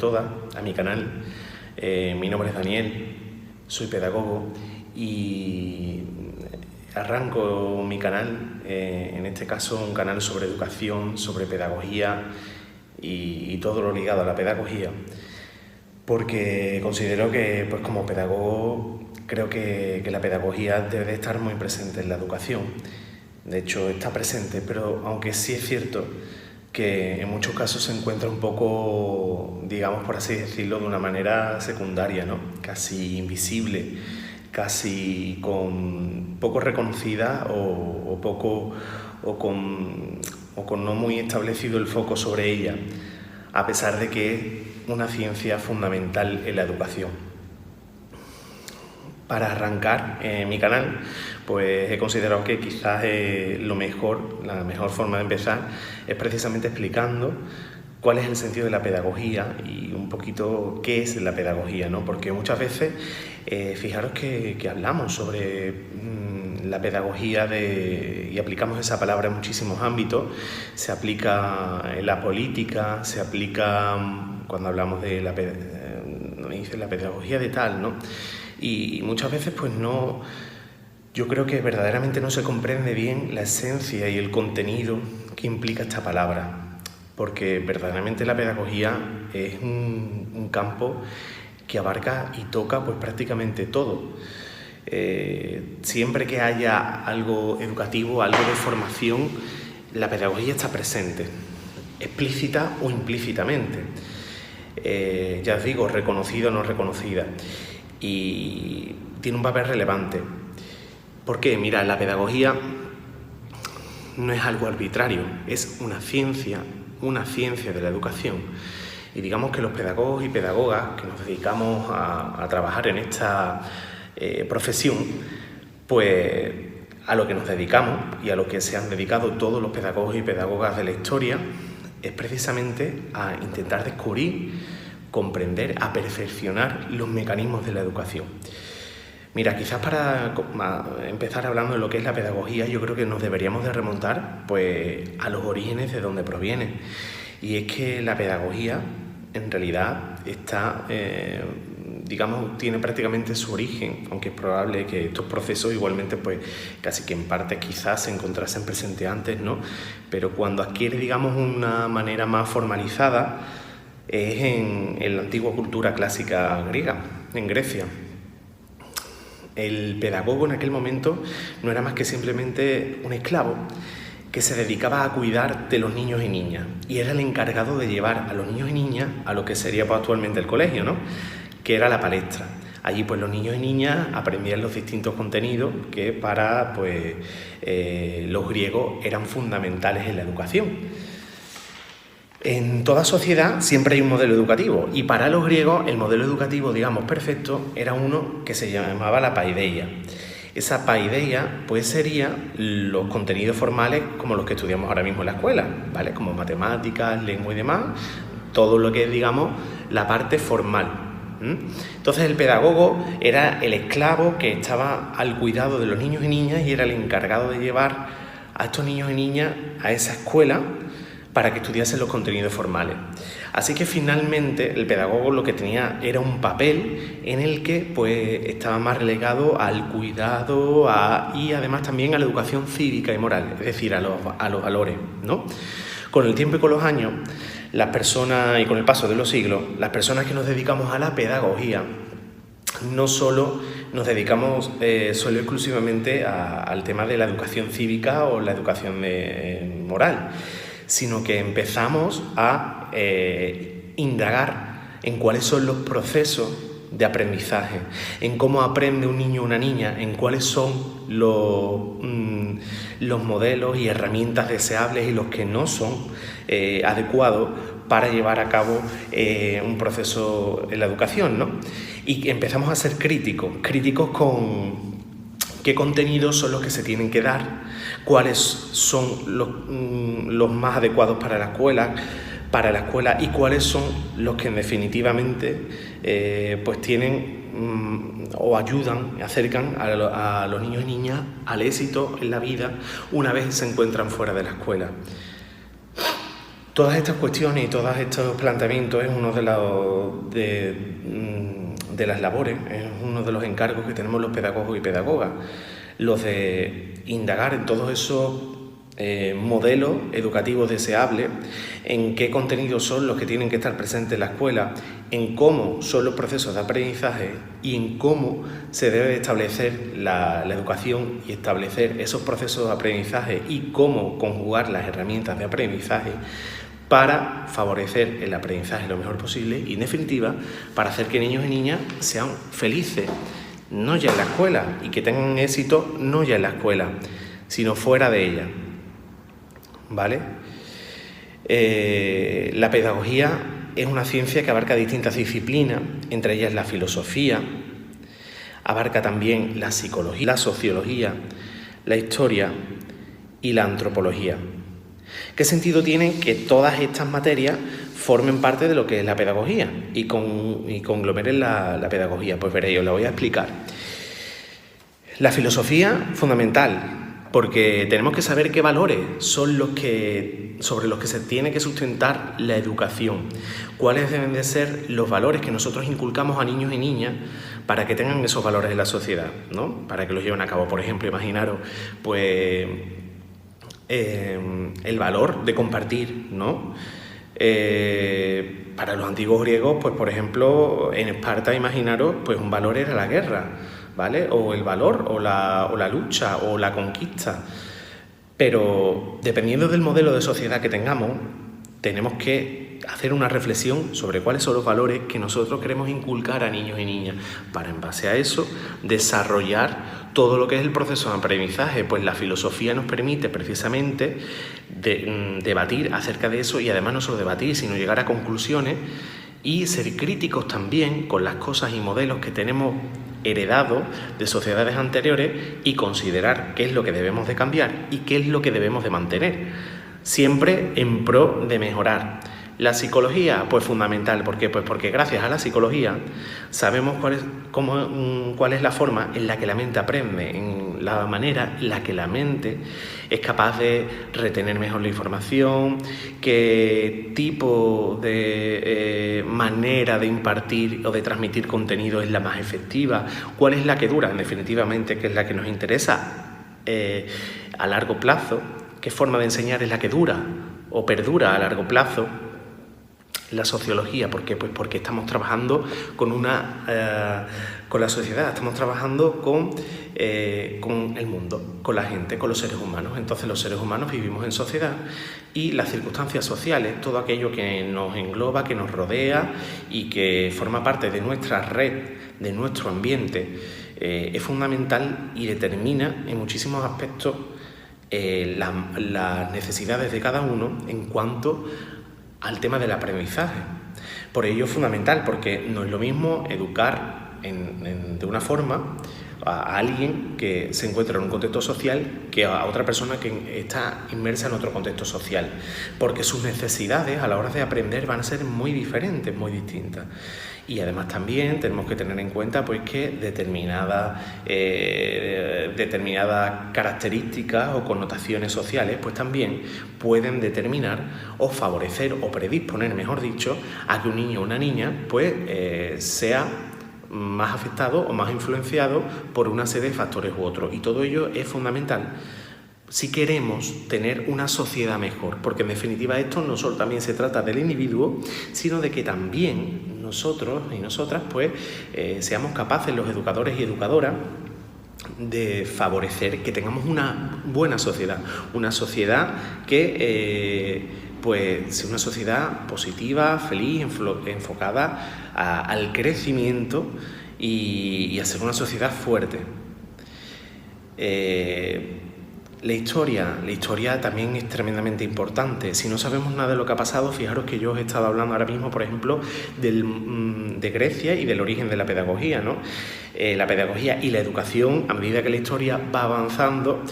todas a mi canal. Mi nombre es Daniel, soy pedagogo y arranco mi canal, en este caso un canal sobre educación, sobre pedagogía y todo lo ligado a la pedagogía, porque considero que pues como pedagogo creo que la pedagogía debe de estar muy presente en la educación. De hecho está presente, pero aunque sí es cierto que en muchos casos se encuentra un poco, digamos por así decirlo, de una manera secundaria, ¿no? Casi invisible, casi con poco reconocida o con no muy establecido el foco sobre ella, a pesar de que es una ciencia fundamental en la educación. Para arrancar mi canal, pues he considerado que quizás la mejor forma de empezar es precisamente explicando cuál es el sentido de la pedagogía y un poquito qué es la pedagogía, ¿no? Porque muchas veces, fijaros que hablamos sobre la pedagogía y aplicamos esa palabra en muchísimos ámbitos. Se aplica en la política, se aplica cuando hablamos de la pedagogía de tal, ¿no? Y muchas veces pues no, yo creo que verdaderamente no se comprende bien la esencia y el contenido que implica esta palabra, porque verdaderamente la pedagogía es un campo que abarca y toca pues prácticamente todo. Siempre que haya algo educativo, algo de formación, la pedagogía está presente, explícita o implícitamente. Ya os digo, reconocida o no reconocida. Y tiene un papel relevante. ¿Por qué? Mira, la pedagogía no es algo arbitrario, es una ciencia de la educación. Y digamos que los pedagogos y pedagogas que nos dedicamos a trabajar en esta profesión, pues a lo que nos dedicamos y a lo que se han dedicado todos los pedagogos y pedagogas de la historia es precisamente a intentar descubrir, comprender, a perfeccionar los mecanismos de la educación. Mira, quizás para empezar hablando de lo que es la pedagogía, yo creo que nos deberíamos de remontar pues a los orígenes de donde proviene. Y es que la pedagogía en realidad está, digamos, tiene prácticamente su origen, aunque es probable que estos procesos igualmente pues casi que en parte quizás se encontrasen presentes antes, ¿no? Pero cuando adquiere, digamos, una manera más formalizada es en la antigua cultura clásica griega, en Grecia. El pedagogo en aquel momento no era más que simplemente un esclavo que se dedicaba a cuidar de los niños y niñas y era el encargado de llevar a los niños y niñas a lo que sería pues, actualmente el colegio, ¿no? Que era la palestra. Allí pues los niños y niñas aprendían los distintos contenidos que para pues, los griegos eran fundamentales en la educación. En toda sociedad siempre hay un modelo educativo y para los griegos el modelo educativo, digamos, perfecto era uno que se llamaba la paideia. Esa paideia pues sería los contenidos formales como los que estudiamos ahora mismo en la escuela, ¿vale? Como matemáticas, lengua y demás, todo lo que es, digamos, la parte formal. Entonces el pedagogo era el esclavo que estaba al cuidado de los niños y niñas y era el encargado de llevar a estos niños y niñas a esa escuela para que estudiasen los contenidos formales. Así que finalmente el pedagogo lo que tenía era un papel en el que pues, estaba más relegado al cuidado y además también a la educación cívica y moral, es decir, a los valores, ¿no? Con el tiempo y con los años, las personas, y con el paso de los siglos, las personas que nos dedicamos a la pedagogía no solo nos dedicamos solo exclusivamente al tema de la educación cívica o la educación moral, sino que empezamos a indagar en cuáles son los procesos de aprendizaje, en cómo aprende un niño o una niña, en cuáles son los modelos y herramientas deseables y los que no son adecuados para llevar a cabo un proceso en la educación, ¿no? Y empezamos a ser críticos con qué contenidos son los que se tienen que dar, cuáles son los más adecuados para la escuela y cuáles son los que definitivamente pues tienen o ayudan, acercan a los niños y niñas al éxito en la vida una vez se encuentran fuera de la escuela. Todas estas cuestiones y todos estos planteamientos es uno de las labores, es uno de los encargos que tenemos los pedagogos y pedagogas, los de indagar en todos esos modelos educativos deseables, en qué contenidos son los que tienen que estar presentes en la escuela, en cómo son los procesos de aprendizaje y en cómo se debe establecer la educación y establecer esos procesos de aprendizaje y cómo conjugar las herramientas de aprendizaje para favorecer el aprendizaje lo mejor posible y, en definitiva, para hacer que niños y niñas sean felices, no ya en la escuela, y que tengan éxito no ya en la escuela, sino fuera de ella. ¿Vale? La pedagogía es una ciencia que abarca distintas disciplinas, entre ellas la filosofía, abarca también la psicología, la sociología, la historia y la antropología. ¿Qué sentido tiene que todas estas materias formen parte de lo que es la pedagogía y conglomeren la pedagogía? Pues veréis, os la voy a explicar. La filosofía, fundamental, porque tenemos que saber qué valores son sobre los que se tiene que sustentar la educación, cuáles deben de ser los valores que nosotros inculcamos a niños y niñas para que tengan esos valores en la sociedad, ¿no? Para que los lleven a cabo. Por ejemplo, imaginaros, pues el valor de compartir, ¿no? Para los antiguos griegos, pues por ejemplo, en Esparta, imaginaros, pues un valor era la guerra, ¿vale? O el valor, o la lucha, o la conquista. Pero dependiendo del modelo de sociedad que tengamos, tenemos que hacer una reflexión sobre cuáles son los valores que nosotros queremos inculcar a niños y niñas, para en base a eso desarrollar todo lo que es el proceso de aprendizaje. Pues la filosofía nos permite precisamente debatir acerca de eso, y además no solo debatir, sino llegar a conclusiones y ser críticos también con las cosas y modelos que tenemos heredados de sociedades anteriores y considerar qué es lo que debemos de cambiar y qué es lo que debemos de mantener, siempre en pro de mejorar. La psicología, pues fundamental. ¿Por qué? Pues porque gracias a la psicología sabemos cuál es la forma en la que la mente aprende, en la manera en la que la mente es capaz de retener mejor la información, qué tipo de manera de impartir o de transmitir contenido es la más efectiva, cuál es la que dura, definitivamente, que es la que nos interesa a largo plazo, qué forma de enseñar es la que dura o perdura a largo plazo. La sociología, ¿por qué? Pues porque estamos trabajando con la sociedad, estamos trabajando con el mundo, con la gente, con los seres humanos. Entonces los seres humanos vivimos en sociedad y las circunstancias sociales, todo aquello que nos engloba, que nos rodea y que forma parte de nuestra red, de nuestro ambiente, es fundamental y determina en muchísimos aspectos las necesidades de cada uno en cuanto al tema del aprendizaje. Por ello es fundamental, porque no es lo mismo educar de una forma a alguien que se encuentra en un contexto social que a otra persona que está inmersa en otro contexto social, porque sus necesidades a la hora de aprender van a ser muy diferentes, muy distintas. Y además también tenemos que tener en cuenta pues que determinadas características o connotaciones sociales pues también pueden determinar o favorecer o predisponer, mejor dicho, a que un niño o una niña pues sea más afectado o más influenciado por una serie de factores u otros. Y todo ello es fundamental si queremos tener una sociedad mejor, porque en definitiva esto no solo también se trata del individuo, sino de que también nosotros y nosotras pues seamos capaces, los educadores y educadoras, de favorecer que tengamos una buena sociedad, una sociedad que pues sea una sociedad positiva, feliz, enfocada al crecimiento y a ser una sociedad fuerte. La historia también es tremendamente importante. Si no sabemos nada de lo que ha pasado, fijaros que yo os he estado hablando ahora mismo, por ejemplo, de Grecia y del origen de la pedagogía, ¿no? La pedagogía y la educación, a medida que la historia va avanzando,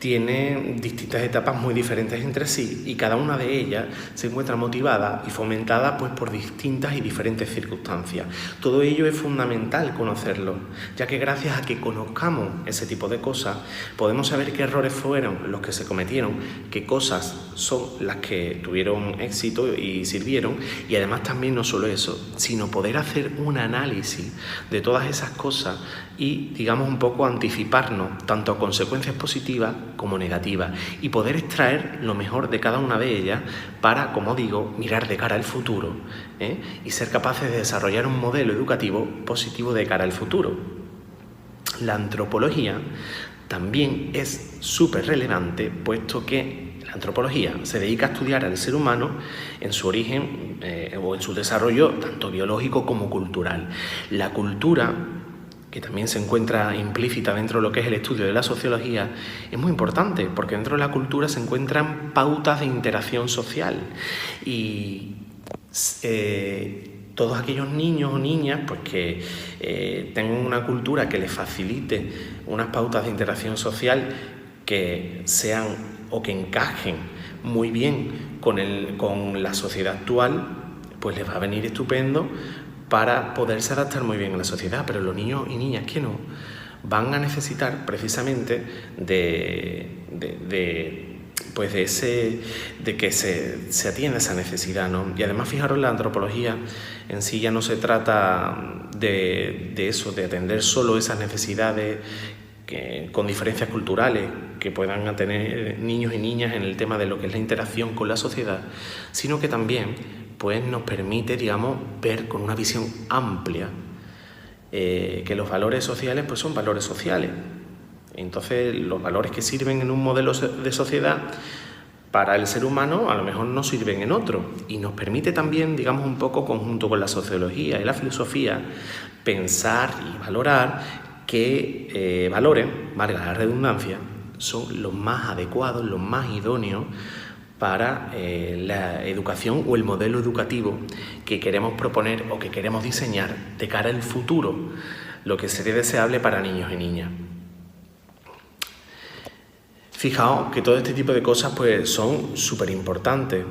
tiene distintas etapas muy diferentes entre sí y cada una de ellas se encuentra motivada y fomentada pues, por distintas y diferentes circunstancias. Todo ello es fundamental conocerlo, ya que gracias a que conozcamos ese tipo de cosas podemos saber qué errores fueron los que se cometieron, qué cosas son las que tuvieron éxito y sirvieron, y además también no solo eso, sino poder hacer un análisis de todas esas cosas y, digamos, un poco anticiparnos tanto a consecuencias positivas como negativas y poder extraer lo mejor de cada una de ellas para, como digo, mirar de cara al futuro, y ser capaces de desarrollar un modelo educativo positivo de cara al futuro. La antropología también es súper relevante, puesto que la antropología se dedica a estudiar al ser humano en su origen o en su desarrollo tanto biológico como cultural. La cultura, que también se encuentra implícita dentro de lo que es el estudio de la sociología, es muy importante porque dentro de la cultura se encuentran pautas de interacción social y todos aquellos niños o niñas pues, que tengan una cultura que les facilite unas pautas de interacción social que sean o que encajen muy bien con la sociedad actual, pues les va a venir estupendo para poderse adaptar muy bien a la sociedad. Pero los niños y niñas que no van a necesitar precisamente de que se atienda esa necesidad, ¿no? Y además, fijaros, la antropología en sí ya no se trata de eso, de atender solo esas necesidades con diferencias culturales que puedan tener niños y niñas en el tema de lo que es la interacción con la sociedad, sino que también pues, nos permite, digamos, ver con una visión amplia que los valores sociales pues, son valores sociales. Entonces, los valores que sirven en un modelo de sociedad para el ser humano a lo mejor no sirven en otro, y nos permite también, digamos, un poco conjunto con la sociología y la filosofía, pensar y valorar qué valores, valga la redundancia, son los más adecuados, los más idóneos para la educación o el modelo educativo que queremos proponer o que queremos diseñar de cara al futuro, lo que sería deseable para niños y niñas. Fijaos que todo este tipo de cosas pues, son súper importantes.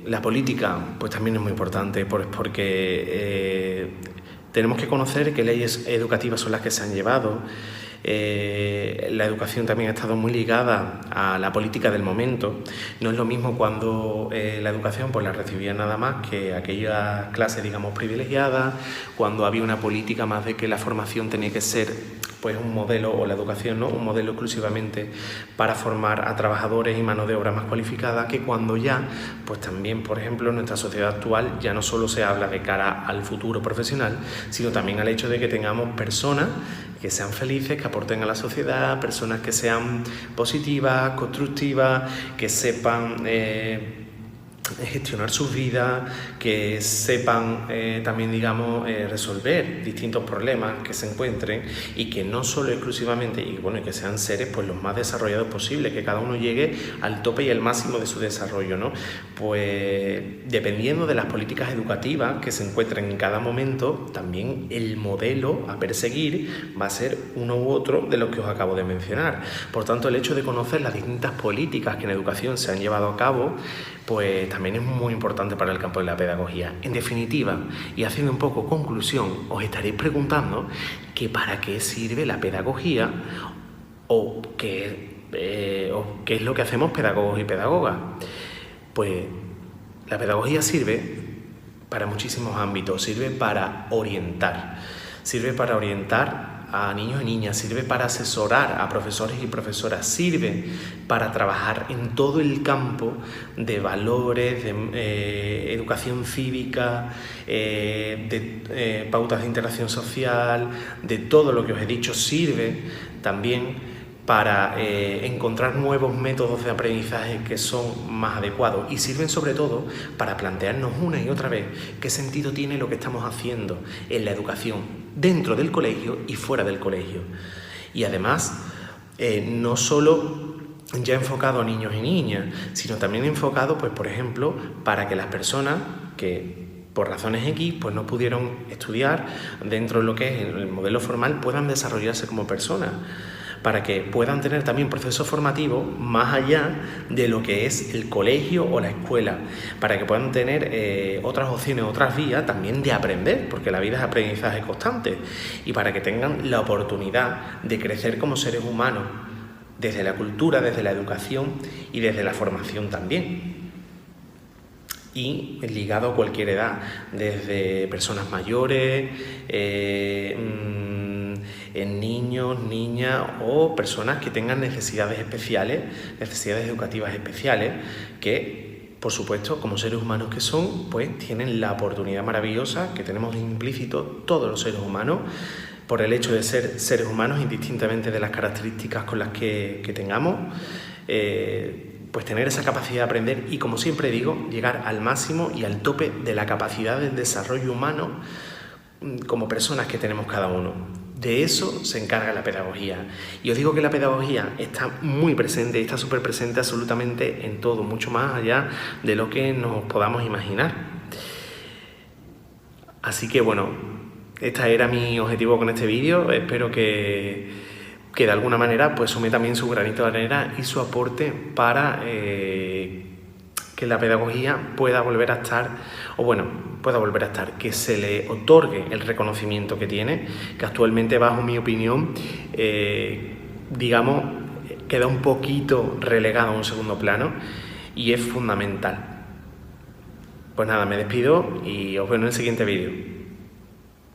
La política pues, también es muy importante porque tenemos que conocer qué leyes educativas son las que se han llevado. La educación también ha estado muy ligada a la política del momento. No es lo mismo cuando la educación pues la recibía nada más que aquella clase, digamos, privilegiada, cuando había una política más de que la formación tenía que ser pues un modelo, o la educación, ¿no? Un modelo exclusivamente para formar a trabajadores y mano de obra más cualificada, que cuando ya, pues también, por ejemplo, en nuestra sociedad actual ya no solo se habla de cara al futuro profesional, sino también al hecho de que tengamos personas que sean felices, que aporten a la sociedad, personas que sean positivas, constructivas, que sepan gestionar sus vidas, que sepan también, digamos, resolver distintos problemas que se encuentren, y que no solo exclusivamente, y bueno, que sean seres pues los más desarrollados posibles, que cada uno llegue al tope y al máximo de su desarrollo, ¿no? Pues dependiendo de las políticas educativas que se encuentren en cada momento, también el modelo a perseguir va a ser uno u otro de los que os acabo de mencionar. Por tanto, el hecho de conocer las distintas políticas que en educación se han llevado a cabo, pues también es muy importante para el campo de la pedagogía. En definitiva, y haciendo un poco conclusión, os estaréis preguntando que para qué sirve la pedagogía o qué es lo que hacemos pedagogos y pedagogas. Pues la pedagogía sirve para muchísimos ámbitos, sirve para orientar a niños y niñas, sirve para asesorar a profesores y profesoras, sirve para trabajar en todo el campo de valores, de educación cívica, de pautas de interacción social, de todo lo que os he dicho. Sirve también para encontrar nuevos métodos de aprendizaje que son más adecuados, y sirven sobre todo para plantearnos una y otra vez qué sentido tiene lo que estamos haciendo en la educación dentro del colegio y fuera del colegio. Y además, no solo ya enfocado a niños y niñas, sino también enfocado, pues, por ejemplo, para que las personas que por razones X pues no pudieron estudiar dentro de lo que es el modelo formal puedan desarrollarse como personas. para que puedan tener también procesos formativos más allá de lo que es el colegio o la escuela, para que puedan tener otras opciones, otras vías también de aprender, porque la vida es aprendizaje constante, y para que tengan la oportunidad de crecer como seres humanos desde la cultura, desde la educación y desde la formación también. Y ligado a cualquier edad, desde personas mayores, niños, niñas o personas que tengan necesidades especiales, necesidades educativas especiales, que por supuesto como seres humanos que son, pues tienen la oportunidad maravillosa que tenemos implícito todos los seres humanos, por el hecho de ser seres humanos, indistintamente de las características con las que tengamos, pues tener esa capacidad de aprender y, como siempre digo, llegar al máximo y al tope de la capacidad del desarrollo humano como personas que tenemos cada uno. De eso se encarga la pedagogía. Y os digo que la pedagogía está muy presente, está súper presente absolutamente en todo, mucho más allá de lo que nos podamos imaginar. Así que bueno, este era mi objetivo con este vídeo. Espero que de alguna manera pues sume también su granito de arena y su aporte para que la pedagogía pueda volver a estar, que se le otorgue el reconocimiento que tiene, que actualmente, bajo mi opinión, digamos, queda un poquito relegado a un segundo plano y es fundamental. Pues nada, me despido y os veo en el siguiente vídeo.